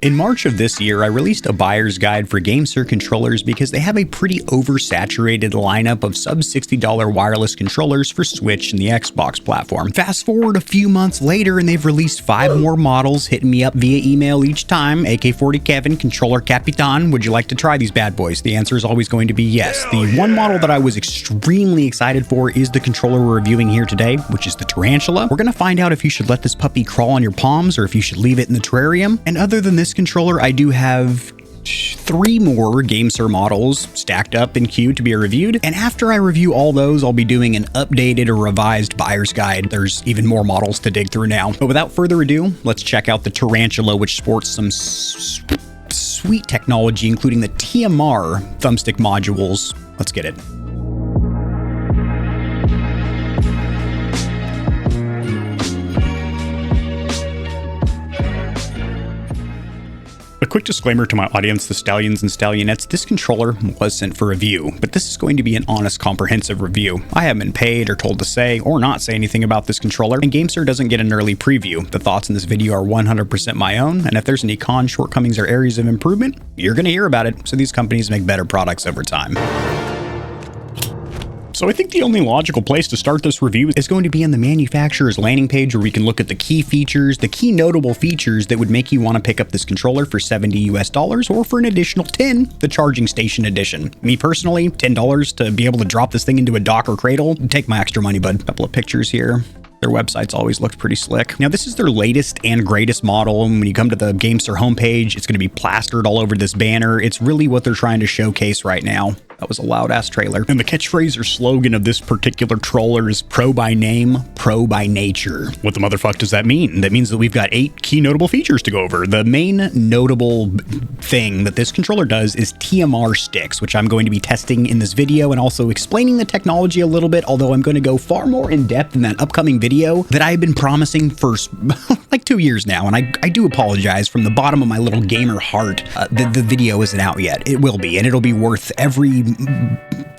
In March of this year, I released a buyer's guide for GameSir controllers because they have a pretty oversaturated lineup of sub-$60 wireless controllers for Switch and the Xbox platform. Fast forward a few months later and they've released 5 more models, hitting me up via email each time. AK-40 Kevin, Controller Capitan, would you like to try these bad boys? The answer is always going to be yes. The one model that I was extremely excited for is the controller we're reviewing here today, which is the Tarantula. We're going to find out if you should let this puppy crawl on your palms or if you should leave it in the terrarium. And other than this controller, I do have 3 more GameSir models stacked up in queue to be reviewed, and after I review all those, I'll be doing an updated or revised buyer's guide. There's even more models to dig through now. But without further ado, let's check out the Tarantula, which sports some sweet technology, including the TMR thumbstick modules. Let's get it. A quick disclaimer to my audience, the Stallions and Stallionettes, this controller was sent for review, but this is going to be an honest, comprehensive review. I haven't been paid or told to say or not say anything about this controller, and GameSir doesn't get an early preview. The thoughts in this video are 100% my own, and if there's any cons, shortcomings, or areas of improvement, you're going to hear about it, so these companies make better products over time. So I think the only logical place to start this review is going to be in the manufacturer's landing page, where we can look at the key features, the key notable features that would make you want to pick up this controller for $70 US, or for an additional 10, the charging station edition. Me personally, $10 to be able to drop this thing into a dock or cradle, take my extra money, bud. A couple of pictures here. Their websites always looked pretty slick. Now, this is their latest and greatest model, and when you come to the GameSir homepage, it's going to be plastered all over this banner. It's really what they're trying to showcase right now. That was a loud-ass trailer. And the catchphrase or slogan of this particular troller is pro by name, pro by nature. What the motherfuck does that mean? That means that we've got 8 key notable features to go over. The main notable thing that this controller does is TMR sticks, which I'm going to be testing in this video and also explaining the technology a little bit, although I'm going to go far more in depth in that upcoming video that I've been promising for like 2 years now. And I do apologize from the bottom of my little gamer heart. The video isn't out yet. It will be, and it'll be worth every...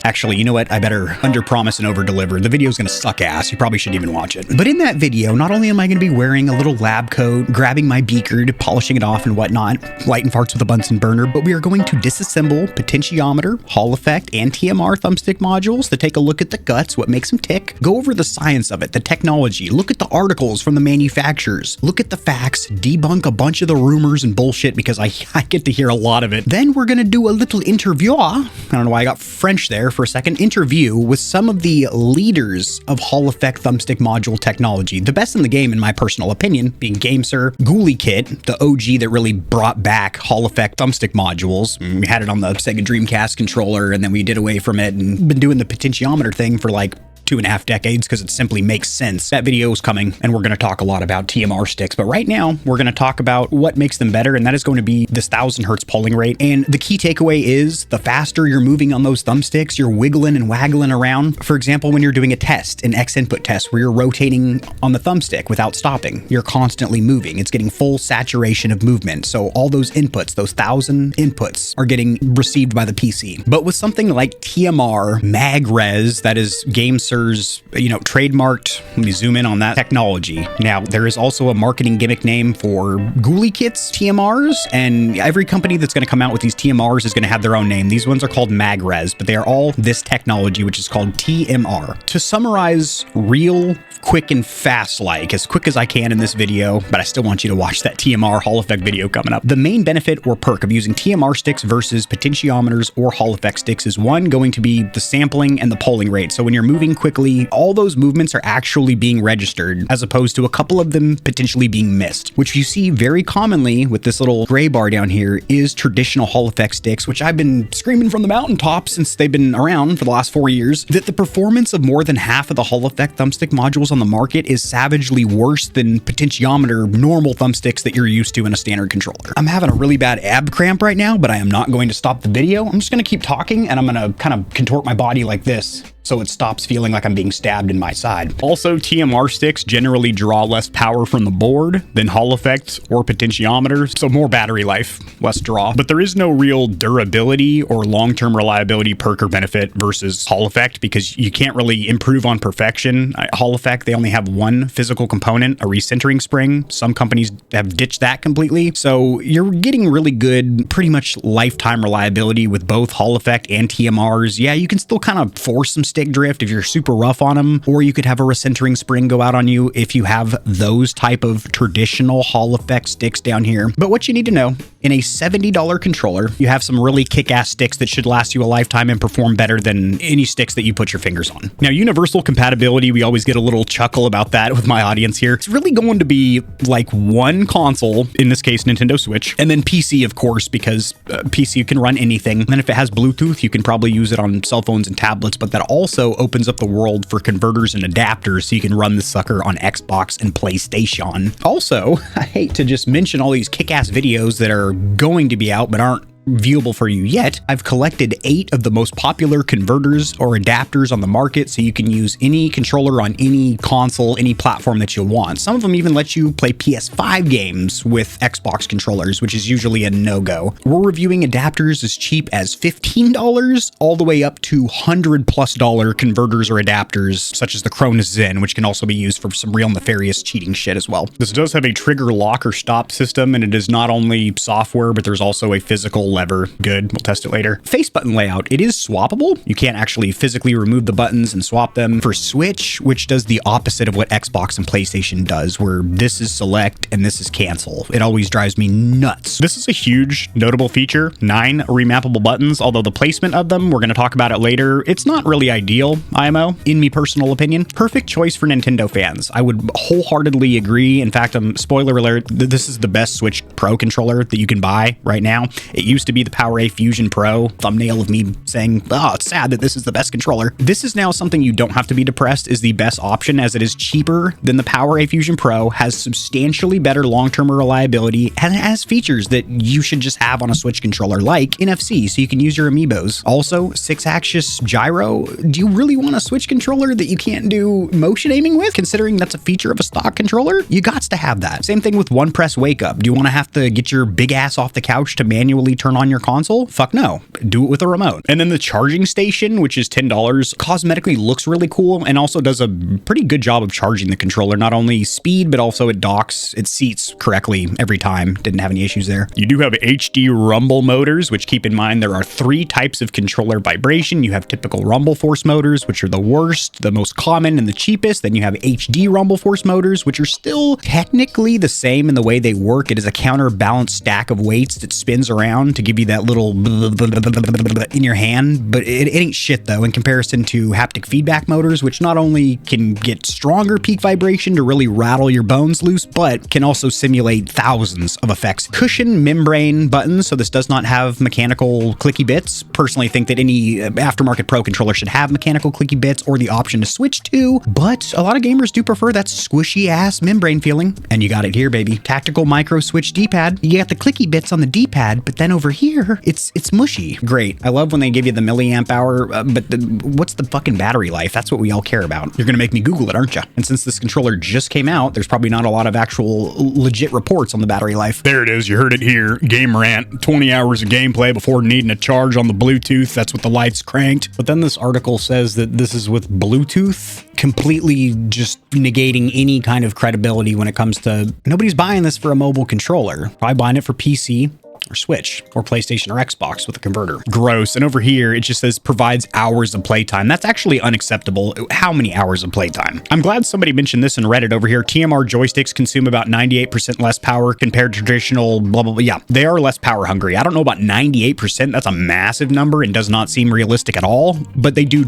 Actually, you know what? I better under-promise and over-deliver. The video's gonna suck ass. You probably shouldn't even watch it. But in that video, not only am I gonna be wearing a little lab coat, grabbing my beaker, polishing it off and whatnot, lighting farts with a Bunsen burner, but we are going to disassemble potentiometer, Hall effect, and TMR thumbstick modules to take a look at the guts, what makes them tick, go over the science of it, the technology, look at the articles from the manufacturers, look at the facts, debunk a bunch of the rumors and bullshit because I get to hear a lot of it. Then we're gonna do a little interview. I don't know why I got French there for a second. Interview with some of the leaders of Hall effect thumbstick module technology. The best in the game, in my personal opinion, being GameSir, Ghoulie Kit, the OG that really brought back Hall effect thumbstick modules. We had it on the Sega Dreamcast controller, and then we did away from it and been doing the potentiometer thing for like 2.5 decades because it simply makes sense. That video is coming, and we're going to talk a lot about TMR sticks, but right now we're going to talk about what makes them better, and that is going to be this 1000 hertz polling rate. And the key takeaway is the faster you're moving on those thumbsticks, you're wiggling and waggling around. For example, when you're doing a test, an X input test, where you're rotating on the thumbstick without stopping, you're constantly moving. It's getting full saturation of movement. So all those inputs, those 1000 inputs, are getting received by the PC. But with something like TMR MagRes, that is GameSir, trademarked, let me zoom in on that technology. Now, there is also a marketing gimmick name for Ghoulie Kits TMRs, and every company that's going to come out with these TMRs is going to have their own name. These ones are called MagRes, but they are all this technology, which is called TMR. To summarize real quick and fast, like as quick as I can in this video, but I still want you to watch that TMR Hall effect video coming up. The main benefit or perk of using TMR sticks versus potentiometers or Hall effect sticks is one, going to be the sampling and the polling rate. So when you're moving quickly, all those movements are actually being registered, as opposed to a couple of them potentially being missed, which you see very commonly with this little gray bar down here is traditional Hall effect sticks, which I've been screaming from the mountaintops since they've been around for the last 4 years, that the performance of more than half of the Hall effect thumbstick modules on the market is savagely worse than potentiometer normal thumbsticks that you're used to in a standard controller. I'm having a really bad ab cramp right now, but I am not going to stop the video. I'm just going to keep talking, and I'm going to kind of contort my body like this so it stops feeling like I'm being stabbed in my side. Also, TMR sticks generally draw less power from the board than Hall effect or potentiometers, so more battery life, less draw. But there is no real durability or long-term reliability perk or benefit versus Hall effect, because you can't really improve on perfection. Hall effect, they only have one physical component, a recentering spring. Some companies have ditched that completely. So you're getting really good, pretty much lifetime reliability with both Hall effect and TMRs. Yeah, you can still kind of force some stick drift if you're super rough on them, or you could have a recentering spring go out on you if you have those type of traditional Hall effect sticks down here. But what you need to know, in a $70 controller, you have some really kick-ass sticks that should last you a lifetime and perform better than any sticks that you put your fingers on. Now, universal compatibility, we always get a little chuckle about that with my audience here. It's really going to be like one console, in this case, Nintendo Switch, and then PC, of course, because PC can run anything. And then if it has Bluetooth, you can probably use it on cell phones and tablets, but that also opens up the world for converters and adapters so you can run the sucker on Xbox and PlayStation. Also, I hate to just mention all these kick-ass videos that are going to be out but aren't viewable for you yet. I've collected 8 of the most popular converters or adapters on the market, so you can use any controller on any console, any platform that you want. Some of them even let you play PS5 games with Xbox controllers, which is usually a no-go. We're reviewing adapters as cheap as $15 all the way up to $100+ converters or adapters, such as the Cronus Zen, which can also be used for some real nefarious cheating shit as well. This does have a trigger lock or stop system, and it is not only software, but there's also a physical lever. Good, we'll test it later. Face button layout, it is swappable. You can't actually physically remove the buttons and swap them. For Switch, which does the opposite of what Xbox and PlayStation does, where this is select and this is cancel. It always drives me nuts. This is a huge notable feature, 9 remap-able buttons, although the placement of them, we're going to talk about it later, it's not really ideal, IMO, in me personal opinion. Perfect choice for Nintendo fans. I would wholeheartedly agree. In fact, spoiler alert, this is the best Switch Pro controller that you can buy right now. It used to be the PowerA Fusion Pro, thumbnail of me saying, oh, it's sad that this is the best controller. This is now something you don't have to be depressed is the best option, as it is cheaper than the PowerA Fusion Pro, has substantially better long-term reliability, and it has features that you should just have on a Switch controller, like NFC, so you can use your amiibos. Also, 6-axis gyro. Do you really want a Switch controller that you can't do motion aiming with, considering that's a feature of a stock controller? You gots to have that. Same thing with one press wake up. Do you want to have to get your big ass off the couch to manually turn on your console? Fuck no. Do it with a remote. And then the charging station, which is $10, cosmetically looks really cool and also does a pretty good job of charging the controller. Not only speed, but also it docks, it seats correctly every time. Didn't have any issues there. You do have HD rumble motors, which, keep in mind, there are 3 types of controller vibration. You have typical rumble force motors, which are the worst, the most common, and the cheapest. Then you have HD rumble force motors, which are still technically the same in the way they work. It is a counterbalanced stack of weights that spins around to give you that little in your hand, but it ain't shit though in comparison to haptic feedback motors, which not only can get stronger peak vibration to really rattle your bones loose, but can also simulate thousands of effects. Cushion membrane buttons, so this does not have mechanical clicky bits. Personally think that any aftermarket Pro controller should have mechanical clicky bits or the option to switch to, but a lot of gamers do prefer that squishy ass membrane feeling, and you got it here, baby. Tactical micro switch D-pad. You got the clicky bits on the D-pad, but then over here, it's mushy. Great. I love when they give you the milliamp hour, but what's the fucking battery life? That's what we all care about. You're gonna make me Google it, aren't you? And since this controller just came out, there's probably not a lot of actual legit reports on the battery life. There it is. You heard it here. Game rant. 20 hours of gameplay before needing a charge on the Bluetooth. That's what the lights cranked. But then this article says that this is with Bluetooth, completely just negating any kind of credibility when it comes to nobody's buying this for a mobile controller. Probably buying it for PC or Switch or PlayStation or Xbox with a converter. Gross. And over here, it just says provides hours of playtime. That's actually unacceptable. How many hours of playtime? I'm glad somebody mentioned this in Reddit over here. TMR joysticks consume about 98% less power compared to traditional blah, blah, blah. Yeah, they are less power hungry. I don't know about 98%. That's a massive number and does not seem realistic at all, but they do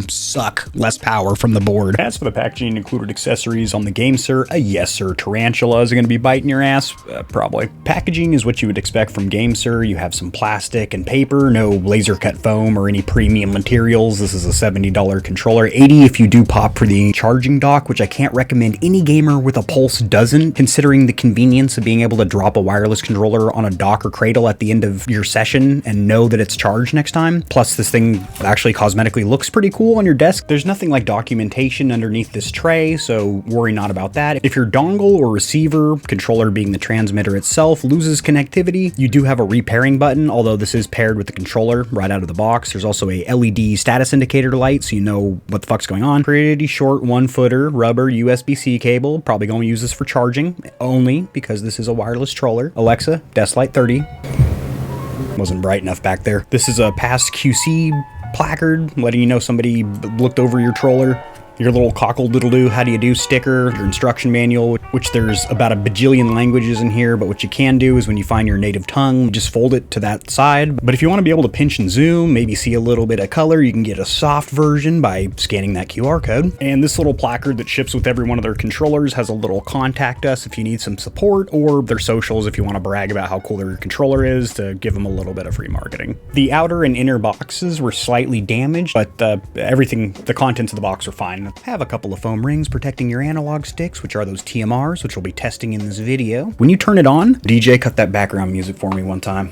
suck less power from the board. As for the packaging, included accessories on the GameSir, a yes sir Tarantula is going to be biting your ass. Probably. Packaging is what you would expect expect from GameSir. You have some plastic and paper, no laser cut foam or any premium materials. This is a $70 controller, $80 if you do pop for the charging dock, which I can't recommend any gamer with a Pulse doesn't, considering the convenience of being able to drop a wireless controller on a dock or cradle at the end of your session and know that it's charged next time. Plus, this thing actually cosmetically looks pretty cool on your desk. There's nothing like documentation underneath this tray, so worry not about that. If your dongle or receiver, controller being the transmitter itself, loses connectivity, you do have a repairing button, although this is paired with the controller right out of the box. There's also a LED status indicator light, so you know what the fuck's going on. Pretty short 1-footer rubber USB-C cable. Probably going to use this for charging only because this is a wireless controller. Alexa, desk light 30. Wasn't bright enough back there. This is a past QC placard letting you know somebody looked over your troller. Your little cockle-doodle-doo, how do you do sticker, your instruction manual, which there's about a bajillion languages in here, but what you can do is when you find your native tongue, just fold it to that side. But if you want to be able to pinch and zoom, maybe see a little bit of color, you can get a soft version by scanning that QR code. And this little placard that ships with every one of their controllers has a little contact us if you need some support, or their socials if you want to brag about how cool their controller is to give them a little bit of free marketing. The outer and inner boxes were slightly damaged, but everything, the contents of the box are fine. Have a couple of foam rings protecting your analog sticks, which are those TMRs, which we'll be testing in this video. When you turn it on, DJ, cut that background music for me one time.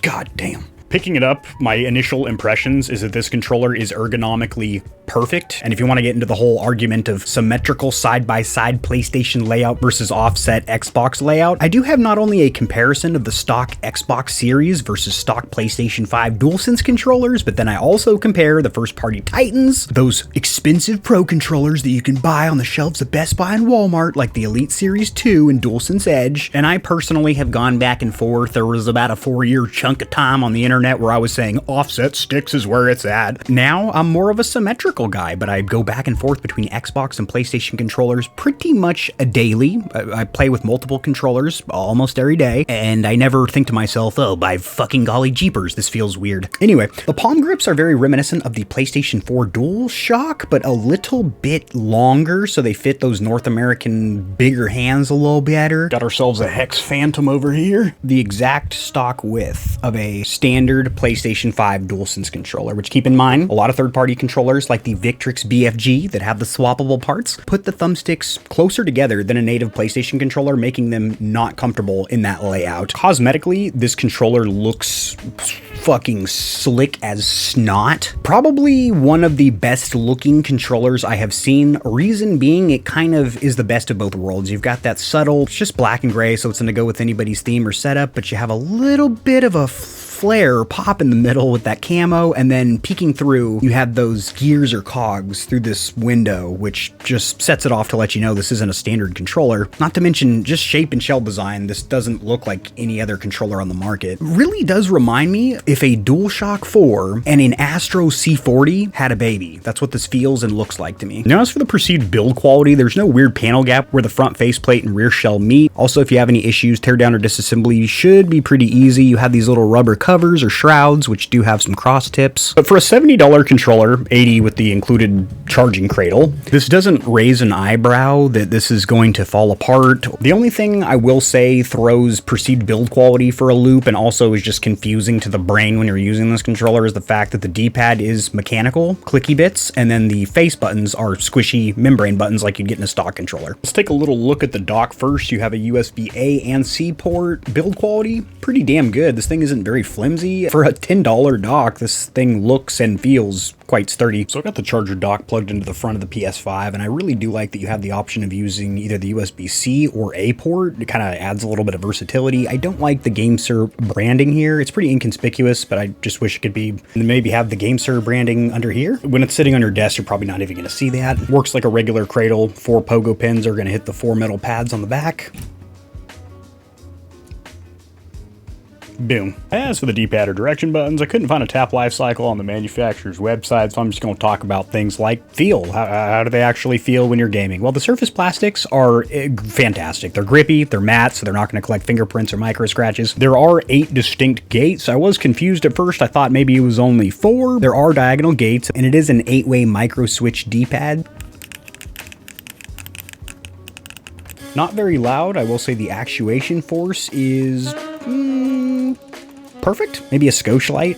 God damn. Picking it up, my initial impressions is that this controller is ergonomically perfect. And if you want to get into the whole argument of symmetrical side-by-side PlayStation layout versus offset Xbox layout, I do have not only a comparison of the stock Xbox Series versus stock PlayStation 5 Dualsense controllers, but then I also compare the first-party Titans, those expensive Pro controllers that you can buy on the shelves of Best Buy and Walmart, like the Elite Series 2 and Dualsense Edge. And I personally have gone back and forth. There was about a 4-year chunk of time on the internet where I was saying offset sticks is where it's at. Now I'm more of a symmetrical guy, but I go back and forth between Xbox and PlayStation controllers pretty much a daily. I play with multiple controllers almost every day, and I never think to myself, oh, by fucking golly jeepers, this feels weird. Anyway, the palm grips are very reminiscent of the PlayStation 4 DualShock, but a little bit longer, so they fit those North American bigger hands a little better. Got ourselves a Hex Phantom over here. The exact stock width of a standard PlayStation 5 DualSense controller, which, keep in mind, a lot of third-party controllers like the Victrix BFG that have the swappable parts put the thumbsticks closer together than a native PlayStation controller, making them not comfortable in that layout. Cosmetically, this controller looks fucking slick as snot. Probably one of the best looking controllers I have seen. Reason being, it kind of is the best of both worlds. You've got that subtle, it's just black and gray, so it's gonna go with anybody's theme or setup, but you have a little bit of a flare pop in the middle with that camo, and then peeking through, you have those gears or cogs through this window, which just sets it off to let you know this isn't a standard controller. Not to mention just shape and shell design, this doesn't look like any other controller on the market. Really does remind me if a DualShock 4 and an Astro C40 had a baby. That's what this feels and looks like to me. Now, as for the perceived build quality, there's no weird panel gap where the front faceplate and rear shell meet. Also, if you have any issues, teardown or disassembly should be pretty easy. You have these little rubber covers or shrouds, which do have some cross tips. But for a $70 controller, $80 with the included charging cradle, this doesn't raise an eyebrow that this is going to fall apart. The only thing I will say throws perceived build quality for a loop and also is just confusing to the brain when you're using this controller is the fact that the D-pad is mechanical, clicky bits, and then the face buttons are squishy membrane buttons like you'd get in a stock controller. Let's take a little look at the dock first. You have a USB-A and C port. Build quality, pretty damn good. This thing isn't very flimsy. For a $10 dock, this thing looks and feels quite sturdy. So I got the charger dock plugged into the front of the PS5, and I really do like that you have the option of using either the USB-C or A port. It kind of adds a little bit of versatility. I don't like the GameSir branding here. It's pretty inconspicuous, but I just wish it could be, maybe have the GameSir branding under here. When it's sitting on your desk, you're probably not even going to see that. It works like a regular cradle. 4 pogo pins are going to hit the 4 metal pads on the back. Boom. As for the D-pad or direction buttons, I couldn't find a tap life cycle on the manufacturer's website, so I'm just going to talk about things like feel. How do they actually feel when you're gaming? Well, the surface plastics are fantastic. They're grippy, they're matte, so they're not going to collect fingerprints or micro scratches. There are 8 distinct gates. I was confused at first. I thought maybe it was only 4. There are diagonal gates, and it is an 8-way micro switch D-pad. Not very loud. I will say the actuation force is perfect. Maybe a skosh light.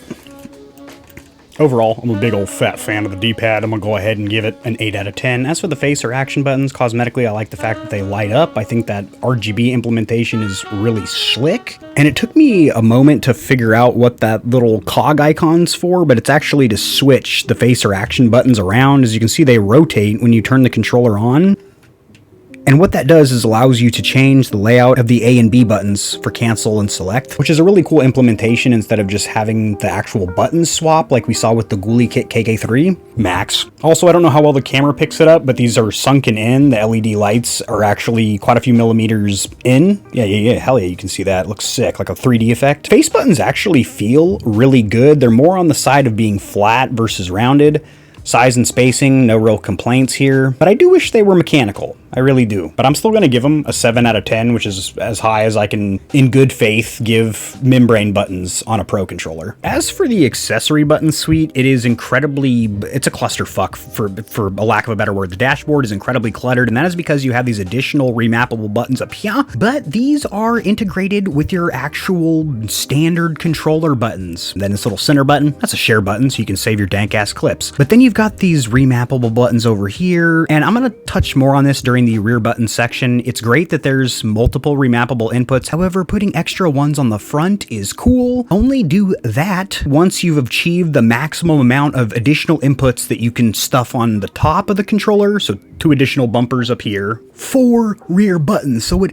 Overall, I'm a big old fat fan of the D-pad. I'm gonna go ahead and give it an 8 out of 10. As for the face or action buttons, cosmetically, I like the fact that they light up. I think that RGB implementation is really slick. And it took me a moment to figure out what that little cog icon's for, but it's actually to switch the face or action buttons around. As you can see, they rotate when you turn the controller on. And what that does is allows you to change the layout of the A and B buttons for cancel and select, which is a really cool implementation instead of just having the actual buttons swap like we saw with the Ghoulie Kit KK3 Max. Also, I don't know how well the camera picks it up, but these are sunken in. The LED lights are actually quite a few millimeters in. Yeah, hell yeah, you can see that. It looks sick, like a 3D effect. Face buttons actually feel really good. They're more on the side of being flat versus rounded. Size and spacing, no real complaints here, but I do wish they were mechanical. I really do. But I'm still going to give them a 7 out of 10, which is as high as I can, in good faith, give membrane buttons on a Pro controller. As for the accessory button suite, it is incredibly, it's a clusterfuck for a lack of a better word. The dashboard is incredibly cluttered, and that is because you have these additional remap-able buttons up here, but these are integrated with your actual standard controller buttons. Then this little center button, that's a share button, so you can save your dank-ass clips. But then you've got these remap-able buttons over here, and I'm going to touch more on this during the rear button section. It's great that there's multiple remap-able inputs. However, putting extra ones on the front is cool. Only do that once you've achieved the maximum amount of additional inputs that you can stuff on the top of the controller. So 2 additional bumpers up here, 4 rear buttons. So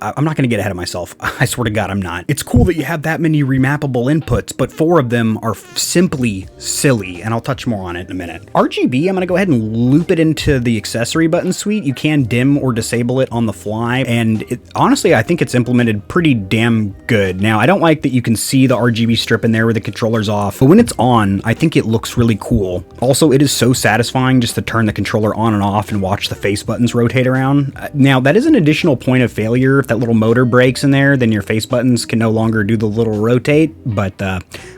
I'm not going to get ahead of myself. I swear to God, I'm not. It's cool that you have that many remap-able inputs, but 4 of them are simply silly, and I'll touch more on it in a minute. RGB, I'm going to go ahead and loop it into the accessory button suite. You can dim or disable it on the fly, and honestly, I think it's implemented pretty damn good. Now, I don't like that you can see the RGB strip in there where the controller's off, but when it's on, I think it looks really cool. Also, it is so satisfying just to turn the controller on and off and watch the face buttons rotate around. Now, that is an additional point of failure. If that little motor breaks in there, then your face buttons can no longer do the little rotate, but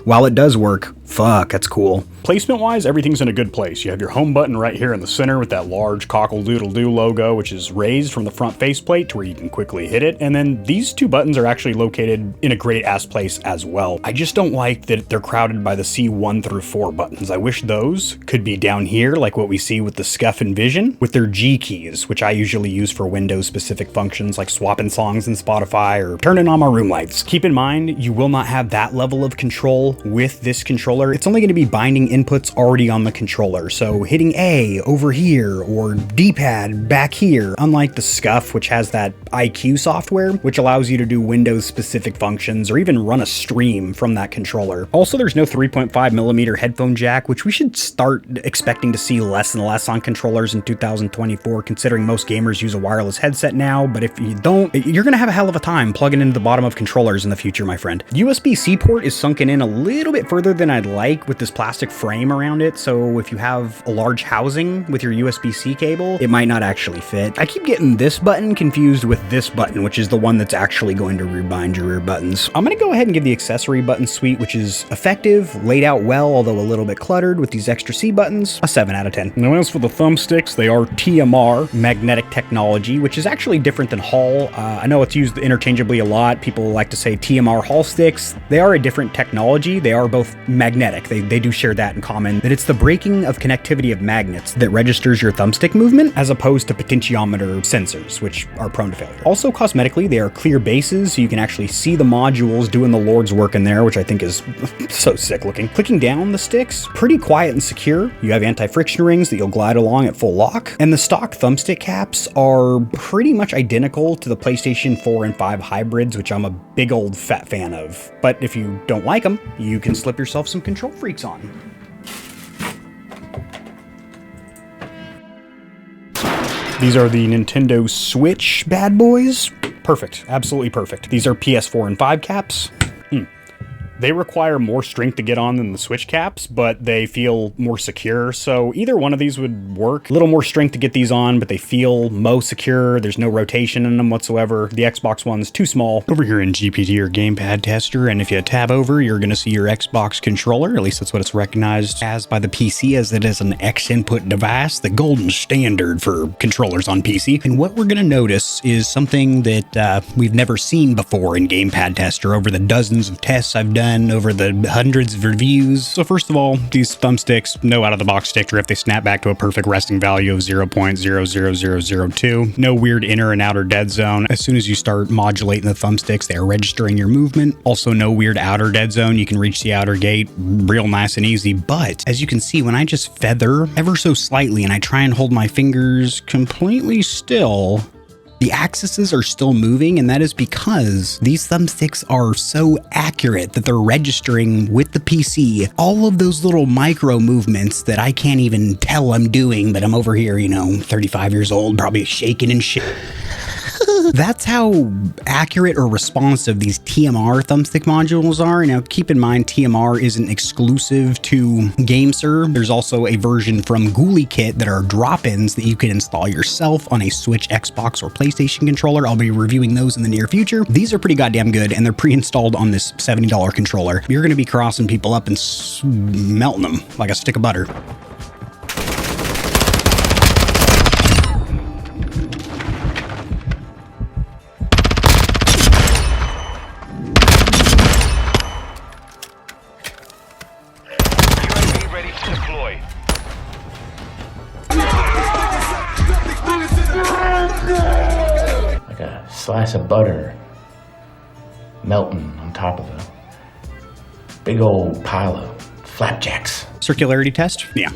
while it does work, fuck, that's cool. Placement-wise, everything's in a good place. You have your home button right here in the center with that large cockle-doodle-doo logo, which is raised from the front faceplate to where you can quickly hit it. And then these 2 buttons are actually located in a great-ass place as well. I just don't like that they're crowded by the C1 through 4 buttons. I wish those could be down here, like what we see with the Scuff and Vision, with their G keys, which I usually use for Windows-specific functions like swapping songs in Spotify or turning on my room lights. Keep in mind, you will not have that level of control with this controller. It's only going to be binding inputs already on the controller, so hitting A over here or D-pad back here, unlike the Scuff, which has that IQ software, which allows you to do Windows specific functions or even run a stream from that controller. Also, there's no 3.5mm headphone jack, which we should start expecting to see less and less on controllers in 2024, considering most gamers use a wireless headset now. But if you don't, you're gonna have a hell of a time plugging into the bottom of controllers in the future, my friend. USB-C port is sunken in a little bit further than I'd like with this plastic frame around it, so if you have a large housing with your USB-C cable, it might not actually fit. I keep getting this button confused with this button, which is the one that's actually going to rebind your rear buttons. I'm going to go ahead and give the accessory button suite, which is effective, laid out well, although a little bit cluttered with these extra C buttons, a 7 out of 10. Now as for the thumbsticks, they are TMR, magnetic technology, which is actually different than Hall. I know it's used interchangeably a lot. People like to say TMR Hall sticks. They are a different technology. They are both magnetic. They do share that in common, that it's the breaking of connectivity of magnets that registers your thumbstick movement, as opposed to potentiometer sensors, which are prone to failure. Also, cosmetically, they are clear bases, so you can actually see the modules doing the Lord's work in there, which I think is so sick looking. Clicking down the sticks, pretty quiet and secure. You have anti-friction rings that you'll glide along at full lock, and the stock thumbstick caps are pretty much identical to the PlayStation 4 and 5 hybrids, which I'm a big old fat fan of. But if you don't like them, you can slip yourself some KontrolFreeks on. These are the Nintendo Switch bad boys. Perfect, absolutely perfect. These are PS4 and 5 caps. They require more strength to get on than the switch caps, but they feel more secure. So either one of these would work. A little more strength to get these on, but they feel most secure. There's no rotation in them whatsoever. The Xbox one's too small. Over here in GPT or gamepad tester, and if you tab over, you're going to see your Xbox controller. At least that's what it's recognized as by the PC, as it is an X input device, the golden standard for controllers on PC. And what we're going to notice is something that we've never seen before in gamepad tester over the dozens of tests I've done, over the hundreds of reviews. So first of all, these thumbsticks, no out of the box stick drift. They snap back to a perfect resting value of 0.00002. No weird inner and outer dead zone. As soon as you start modulating the thumbsticks, they are registering your movement. Also no weird outer dead zone. You can reach the outer gate real nice and easy. But as you can see, when I just feather ever so slightly and I try and hold my fingers completely still, the axes are still moving, and that is because these thumbsticks are so accurate that they're registering with the PC all of those little micro movements that I can't even tell I'm doing, but I'm over here, 35 years old, probably shaking and shit. That's how accurate or responsive these TMR thumbstick modules are. Now, keep in mind, TMR isn't exclusive to GameSir. There's also a version from GhouliKit that are drop-ins that you can install yourself on a Switch, Xbox, or PlayStation controller. I'll be reviewing those in the near future. These are pretty goddamn good, and they're pre-installed on this $70 controller. You're going to be crossing people up and melting them like a stick of butter. Slice of butter melting on top of a big old pile of flapjacks. Circularity test? Yeah.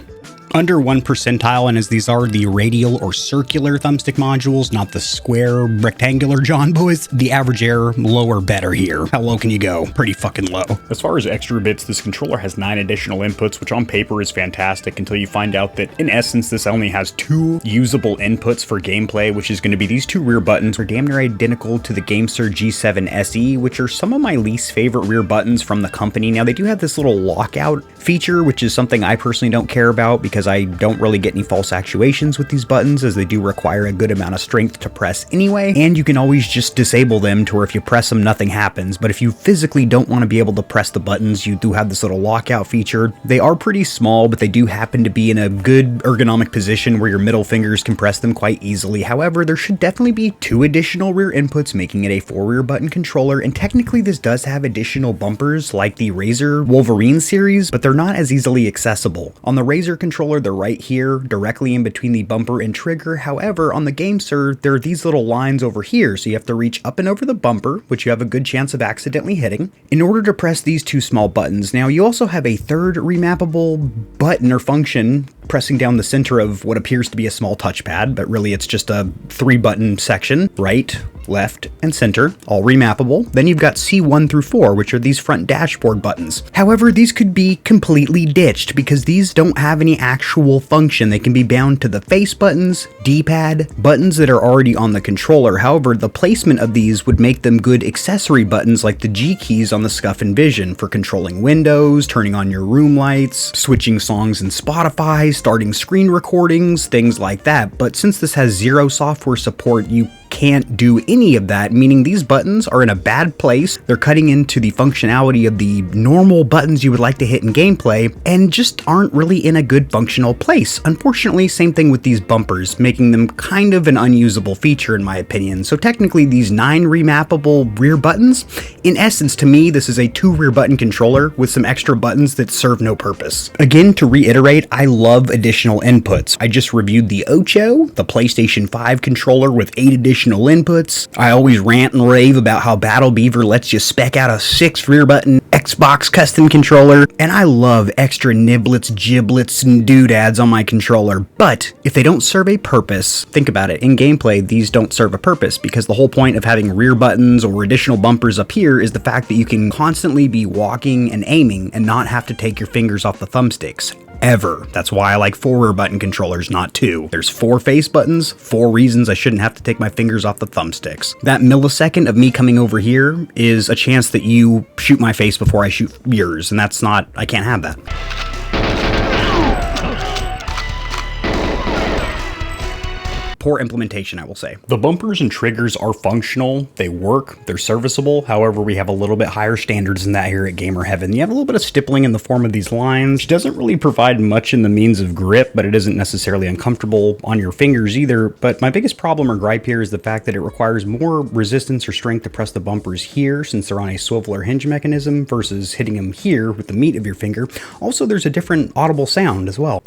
Under 1 percentile, and as these are the radial or circular thumbstick modules, not the square rectangular John boys, the average error, low or better here. How low can you go? Pretty fucking low. As far as extra bits, this controller has 9 additional inputs, which on paper is fantastic until you find out that in essence this only has 2 usable inputs for gameplay, which is going to be these 2 rear buttons, are damn near identical to the GameSir G7 SE, which are some of my least favorite rear buttons from the company. Now, they do have this little lockout feature, which is something I personally don't care about because I don't really get any false actuations with these buttons, as they do require a good amount of strength to press anyway, and you can always just disable them to where if you press them, nothing happens. But if you physically don't want to be able to press the buttons, you do have this little lockout feature. They are pretty small, but they do happen to be in a good ergonomic position where your middle fingers can press them quite easily. However, there should definitely be 2 additional rear inputs, making it a 4 rear button controller, and technically this does have additional bumpers like the Razer Wolverine series, but they're not as easily accessible. On the Razer controller, they're right here, directly in between the bumper and trigger. However, on the GameSir, there are these little lines over here, so you have to reach up and over the bumper, which you have a good chance of accidentally hitting, in order to press these 2 small buttons. Now, you also have a third remap-able button or function pressing down the center of what appears to be a small touchpad, but really it's just a 3-button section, right, left, and center, all remappable. Then you've got C1 through 4, which are these front dashboard buttons. However, these could be completely ditched because these don't have any actual function. They can be bound to the face buttons, D-pad, buttons that are already on the controller. However, the placement of these would make them good accessory buttons like the G keys on the Scuff and Vision for controlling windows, turning on your room lights, switching songs in Spotify, starting screen recordings, things like that. But since this has 0 software support, you can't do any of that, meaning these buttons are in a bad place. They're cutting into the functionality of the normal buttons you would like to hit in gameplay and just aren't really in a good functional place. Unfortunately, same thing with these bumpers, making them kind of an unusable feature in my opinion. So technically these 9 remappable rear buttons, in essence to me, this is a 2 rear button controller with some extra buttons that serve no purpose. Again, to reiterate, I love additional inputs. I just reviewed the Ocho, the PlayStation 5 controller with 8 additional inputs. I always rant and rave about how Battle Beaver lets you spec out a 6 rear button Xbox custom controller, and I love extra niblets, giblets, and doodads on my controller, but if they don't serve a purpose, think about it, in gameplay these don't serve a purpose because the whole point of having rear buttons or additional bumpers up here is the fact that you can constantly be walking and aiming and not have to take your fingers off the thumbsticks. ever. That's why I like 4 button controllers, not 2. There's 4 face buttons, 4 reasons I shouldn't have to take my fingers off the thumbsticks. That millisecond of me coming over here is a chance that you shoot my face before I shoot yours, and that's not, I can't have that. Poor implementation, I will say. The bumpers and triggers are functional, they work, they're serviceable. However, we have a little bit higher standards than that here at Gamer Heaven. You have a little bit of stippling in the form of these lines, which doesn't really provide much in the means of grip, but it isn't necessarily uncomfortable on your fingers either. But my biggest problem or gripe here is the fact that it requires more resistance or strength to press the bumpers here, since they're on a swivel or hinge mechanism, versus hitting them here with the meat of your finger. Also, there's a different audible sound as well.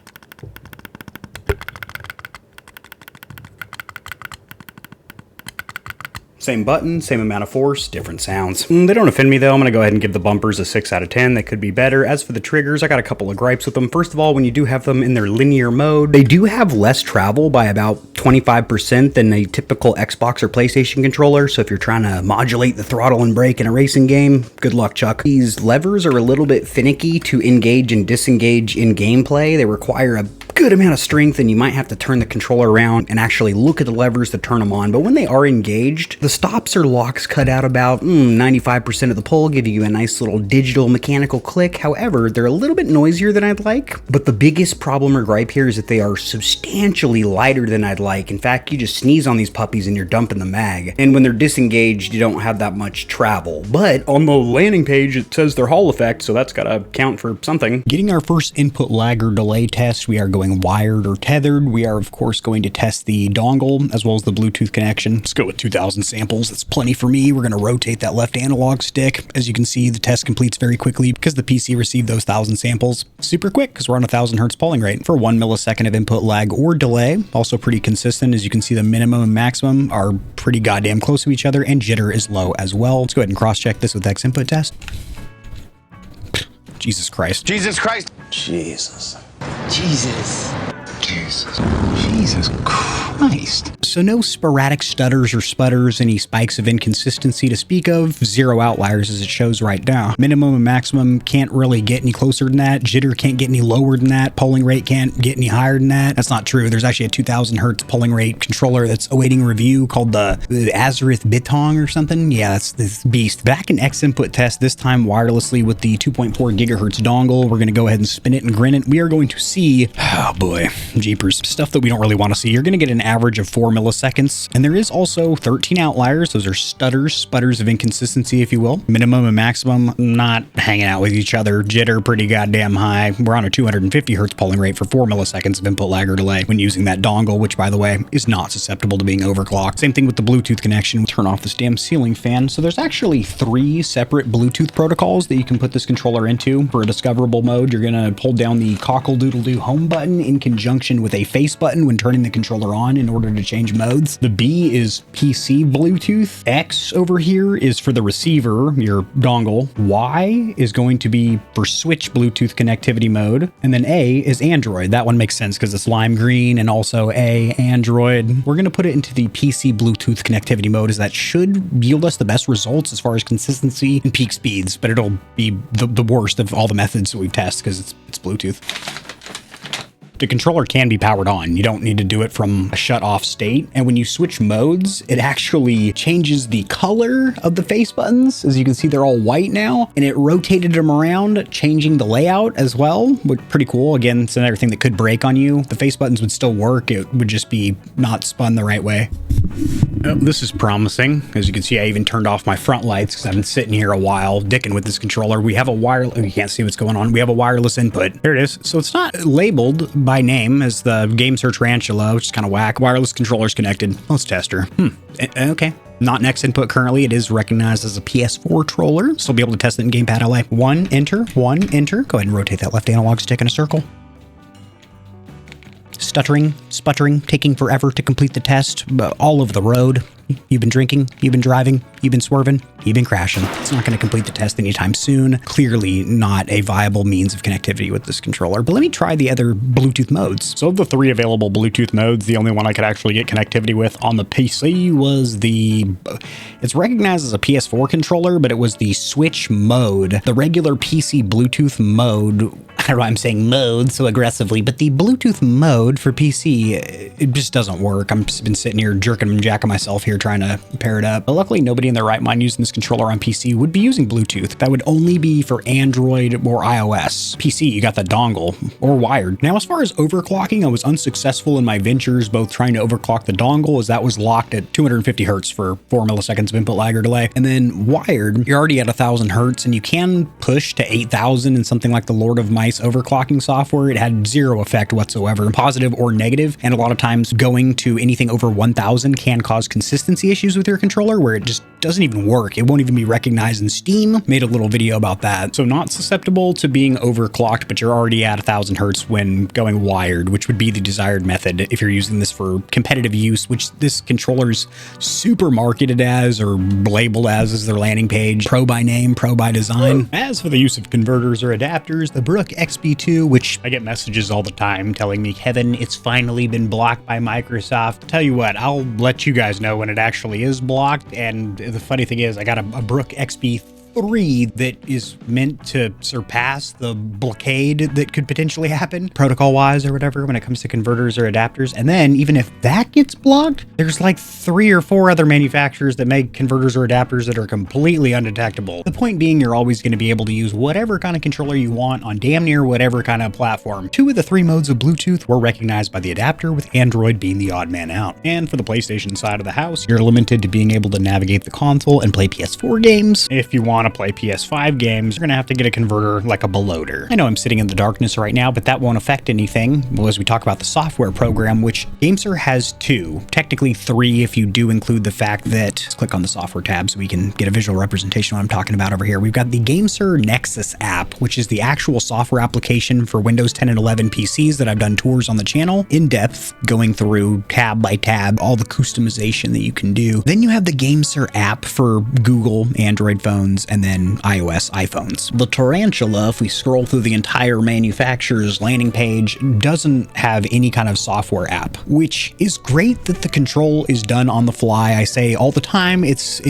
Same button, same amount of force, different sounds. They don't offend me though. I'm gonna go ahead and give the bumpers a 6 out of 10. They could be better. As for the triggers, I got a couple of gripes with them. First of all, when you do have them in their linear mode, they do have less travel by about 25% than a typical Xbox or PlayStation controller. So if you're trying to modulate the throttle and brake in a racing game, good luck, Chuck. These levers are a little bit finicky to engage and disengage in gameplay. They require a good amount of strength, and you might have to turn the controller around and actually look at the levers to turn them on. But when they are engaged, the stops or locks cut out about 95% of the pull, give you a nice little digital mechanical click. However, they're a little bit noisier than I'd like. But the biggest problem or gripe here is that they are substantially lighter than I'd like. In fact, you just sneeze on these puppies and you're dumping the mag. And when they're disengaged, you don't have that much travel. But on the landing page, it says they're Hall effect, so that's gotta count for something. Getting our first input lag or delay test, we are going wired or tethered. We are of course going to test the dongle as well as the Bluetooth connection. Let's go with 2,000 samples. That's plenty for me. We're going to rotate that left analog stick. As you can see, the test completes very quickly because the PC received those 1,000 samples super quick because we're on 1,000 hertz polling rate for 1 millisecond of input lag or delay. Also pretty consistent. As you can see, the minimum and maximum are pretty goddamn close to each other, and jitter is low as well. Let's go ahead and cross check this with X input test. Jesus Christ. Jesus Christ. Jesus. Jesus. Jesus. Jesus Christ. So no sporadic stutters or sputters, any spikes of inconsistency to speak of, 0 outliers as it shows right now. Minimum and maximum can't really get any closer than that. Jitter can't get any lower than that. Polling rate can't get any higher than that. That's not true. There's actually a 2,000 hertz polling rate controller that's awaiting review called the Azerith Bitong or something. Yeah, that's this beast. Back in X input test, this time wirelessly with the 2.4 gigahertz dongle. We're going to go ahead and spin it and grin it. We are going to see, oh boy, jeepers, stuff that we don't really want to see. You're going to get an average of 4 milliseconds, and there is also 13 outliers. Those are stutters, sputters of inconsistency, if you will. Minimum and maximum not hanging out with each other. Jitter pretty goddamn high. We're on a 250 hertz polling rate for 4 milliseconds of input lag or delay when using that dongle, which by the way is not susceptible to being overclocked. Same thing with the Bluetooth connection. Turn off this damn ceiling fan. So there's actually 3 separate Bluetooth protocols that you can put this controller into. For a discoverable mode, you're gonna hold down the cockle-doodle-doo home button in conjunction with a face button when turning the controller on in order to change modes. The B is PC Bluetooth. X over here is for the receiver, your dongle. Y is going to be for switch Bluetooth connectivity mode. And then A is Android. That one makes sense because it's lime green, and also A, Android. We're going to put it into the PC Bluetooth connectivity mode, as that should yield us the best results as far as consistency and peak speeds, but it'll be the worst of all the methods that we've tested because it's Bluetooth. The controller can be powered on. You don't need to do it from a shut off state. And when you switch modes, it actually changes the color of the face buttons. As you can see, they're all white now, and it rotated them around, changing the layout as well, which pretty cool. Again, it's another thing that could break on you. The face buttons would still work. It would just be not spun the right way. Oh, this is promising. As you can see, I even turned off my front lights because I've been sitting here a while dicking with this controller. We have a wireless, you can't see what's going on. We have a wireless input. There it is. So it's not labeled by name as the GameSir Tarantula, which is kind of whack. Wireless controllers connected. Let's test her. Okay. Not next input currently. It is recognized as a PS4 troller, so I'll be able to test it in Gamepad LA. 1, enter, 1, enter. Go ahead and rotate that left analog stick in a circle. Stuttering, sputtering, taking forever to complete the test, all over the road. You've been drinking, you've been driving, you've been swerving, you've been crashing. It's not going to complete the test anytime soon. Clearly not a viable means of connectivity with this controller, but let me try the other Bluetooth modes. So of the 3 available Bluetooth modes, the only one I could actually get connectivity with on the PC was it's recognized as a PS4 controller, but it was the Switch mode. The regular PC Bluetooth mode, I don't know why I'm saying mode so aggressively, but the Bluetooth mode for PC, it just doesn't work. I've been sitting here jerking and jacking myself here trying to pair it up. But luckily, nobody in their right mind using this controller on PC would be using Bluetooth. That would only be for Android or iOS. PC, you got the dongle or wired. Now, as far as overclocking, I was unsuccessful in my ventures, both trying to overclock the dongle, as that was locked at 250 hertz for 4 milliseconds of input lag or delay. And then wired, you're already at 1000 hertz, and you can push to 8000 in something like the Lord of Mice overclocking software. It had zero effect whatsoever, positive or negative. And a lot of times going to anything over 1000 can cause consistency issues with your controller where it just doesn't even work. It won't even be recognized in Steam. Made a little video about that. So not susceptible to being overclocked, but you're already at 1000 hertz when going wired, which would be the desired method if you're using this for competitive use, which this controller's super marketed as or labeled as is their landing page. Pro by name, pro by design. As for the use of converters or adapters, the Brook XP2, which I get messages all the time telling me, Kevin, it's finally been blocked by Microsoft. Tell you what, I'll let you guys know when it actually is blocked. And the funny thing is, I got a Brook XP3 that is meant to surpass the blockade that could potentially happen protocol wise or whatever when it comes to converters or adapters. And then even if that gets blocked, there's like 3 or 4 other manufacturers that make converters or adapters that are completely undetectable. The point being, you're always going to be able to use whatever kind of controller you want on damn near whatever kind of platform. 2 of the 3 modes of Bluetooth were recognized by the adapter, with Android being the odd man out. And for the PlayStation side of the house, you're limited to being able to navigate the console and play PS4 games. If you want to play PS5 games, you're gonna have to get a converter like a Beloader. I know I'm sitting in the darkness right now, but that won't affect anything. Well, as we talk about the software program, which GameSir has 2, technically 3 if you do include the fact that, let's click on the software tab so we can get a visual representation of what I'm talking about over here. We've got the GameSir Nexus app, which is the actual software application for Windows 10 and 11 PCs that I've done tours on the channel in depth, going through tab by tab, all the customization that you can do. Then you have the GameSir app for Google, Android phones, and then iOS iPhones. The Tarantula, if we scroll through the entire manufacturer's landing page, doesn't have any kind of software app, which is great that the control is done on the fly. I say all the time, it's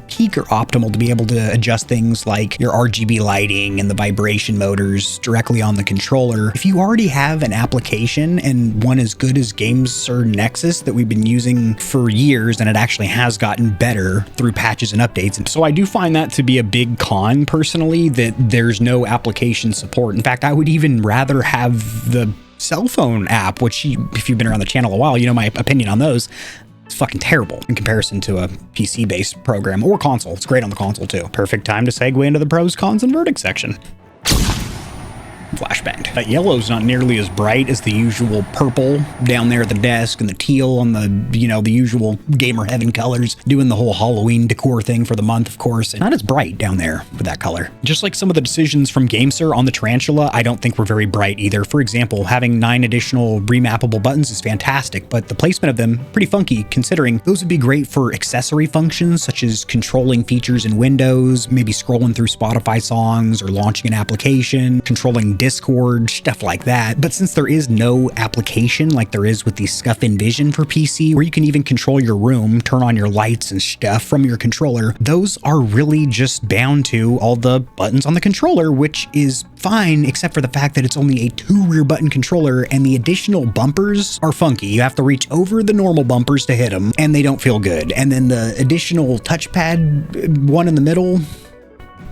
peak or optimal to be able to adjust things like your RGB lighting and the vibration motors directly on the controller. If you already have an application and one as good as GameSir Nexus that we've been using for years, and it actually has gotten better through patches and updates. And so I do find that to be a big con personally, that there's no application support. In fact, I would even rather have the cell phone app, which if you've been around the channel a while, you know my opinion on those. It's fucking terrible in comparison to a PC-based program or console. It's great on the console too. Perfect time to segue into the pros, cons, and verdicts section. Flashbanged. That yellow's not nearly as bright as the usual purple down there at the desk, and the teal on the, the usual gamer heaven colors, doing the whole Halloween decor thing for the month, of course. And not as bright down there with that color. Just like some of the decisions from GameSir on the Tarantula, I don't think were very bright either. For example, having 9 additional remap-able buttons is fantastic, but the placement of them pretty funky, considering those would be great for accessory functions such as controlling features in Windows, maybe scrolling through Spotify songs or launching an application, controlling Discord, stuff like that. But since there is no application like there is with the Scuff Envision for PC, where you can even control your room, turn on your lights and stuff from your controller, those are really just bound to all the buttons on the controller, which is fine, except for the fact that it's only a 2 rear button controller, and the additional bumpers are funky. You have to reach over the normal bumpers to hit them, and they don't feel good. And then the additional touchpad one in the middle,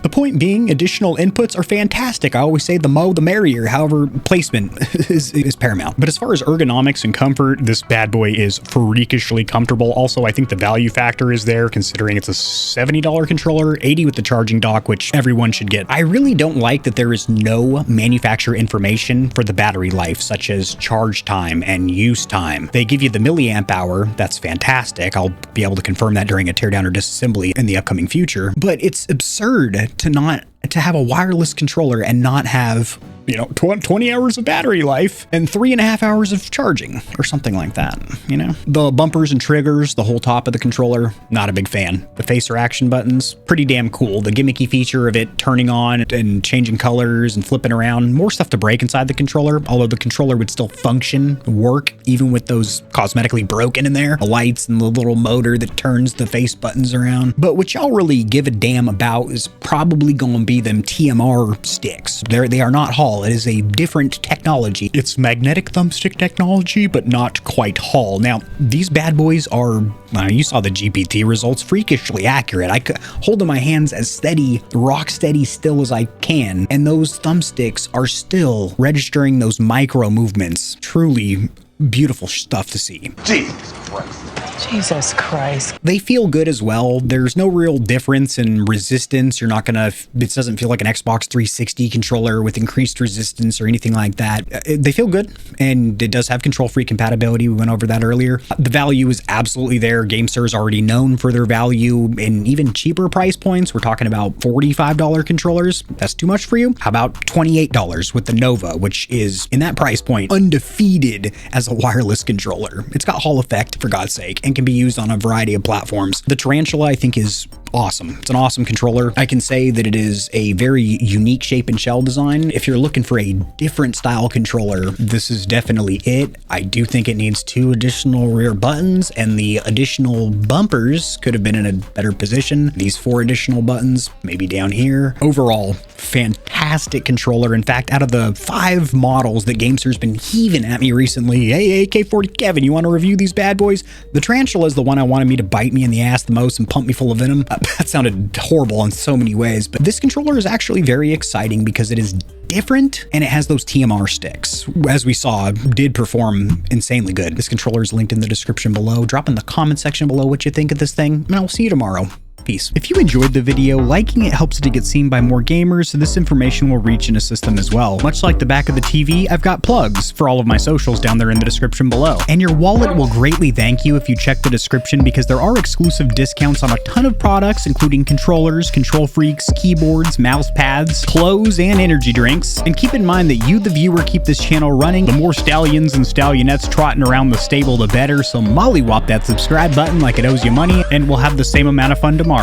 the point being, additional inputs are fantastic. I always say the more the merrier, however, placement is paramount. But as far as ergonomics and comfort, this bad boy is freakishly comfortable. Also, I think the value factor is there, considering it's a $70 controller, $80 with the charging dock, which everyone should get. I really don't like that there is no manufacturer information for the battery life, such as charge time and use time. They give you the milliamp hour. That's fantastic. I'll be able to confirm that during a teardown or disassembly in the upcoming future. But it's absurd to have a wireless controller and not have you know, 20 hours of battery life and 3.5 hours of charging or something like that, you know? The bumpers and triggers, the whole top of the controller, not a big fan. The facer action buttons, pretty damn cool. The gimmicky feature of it turning on and changing colors and flipping around, more stuff to break inside the controller, although the controller would still function, work, even with those cosmetically broken in there. The lights and the little motor that turns the face buttons around. But what y'all really give a damn about is probably going to be them TMR sticks. They are not Hall. It is a different technology. It's magnetic thumbstick technology, but not quite Hall. Now, these bad boys are, you saw the GPT results, freakishly accurate. I could hold in my hands as steady, rock steady still as I can, and those thumbsticks are still registering those micro movements. Truly beautiful stuff to see. Jesus Christ. Jesus Christ. They feel good as well. There's no real difference in resistance. You're not gonna, it doesn't feel like an Xbox 360 controller with increased resistance or anything like that. They feel good, and it does have KontrolFreek compatibility. We went over that earlier. The value is absolutely there. GameSir is already known for their value in even cheaper price points. We're talking about $45 controllers. That's too much for you? How about $28 with the Nova, which is in that price point undefeated as a wireless controller. It's got Hall effect, for God's sake, and can be used on a variety of platforms. The Tarantula, I think, is awesome. It's an awesome controller. I can say that it is a very unique shape and shell design. If you're looking for a different style controller, this is definitely it. I do think it needs 2 additional rear buttons, and the additional bumpers could have been in a better position. These 4 additional buttons, maybe down here. Overall, fantastic controller. In fact, out of the 5 models that GameSir's been heaving at me recently, hey, AK40 Kevin, you want to review these bad boys? The Tarantula is the one I wanted me to bite me in the ass the most and pump me full of venom. That sounded horrible in so many ways, but this controller is actually very exciting because it is different and it has those TMR sticks. As we saw, did perform insanely good. This controller is linked in the description below. Drop in the comment section below what you think of this thing, and I'll see you tomorrow. Peace. If you enjoyed the video, liking it helps it to get seen by more gamers, so this information will reach and assist them as well. Much like the back of the TV, I've got plugs for all of my socials down there in the description below. And your wallet will greatly thank you if you check the description, because there are exclusive discounts on a ton of products, including controllers, KontrolFreeks, keyboards, mouse pads, clothes, and energy drinks. And keep in mind that you, the viewer, keep this channel running. The more stallions and stallionettes trotting around the stable, the better, so mollywop that subscribe button like it owes you money, and we'll have the same amount of fun tomorrow.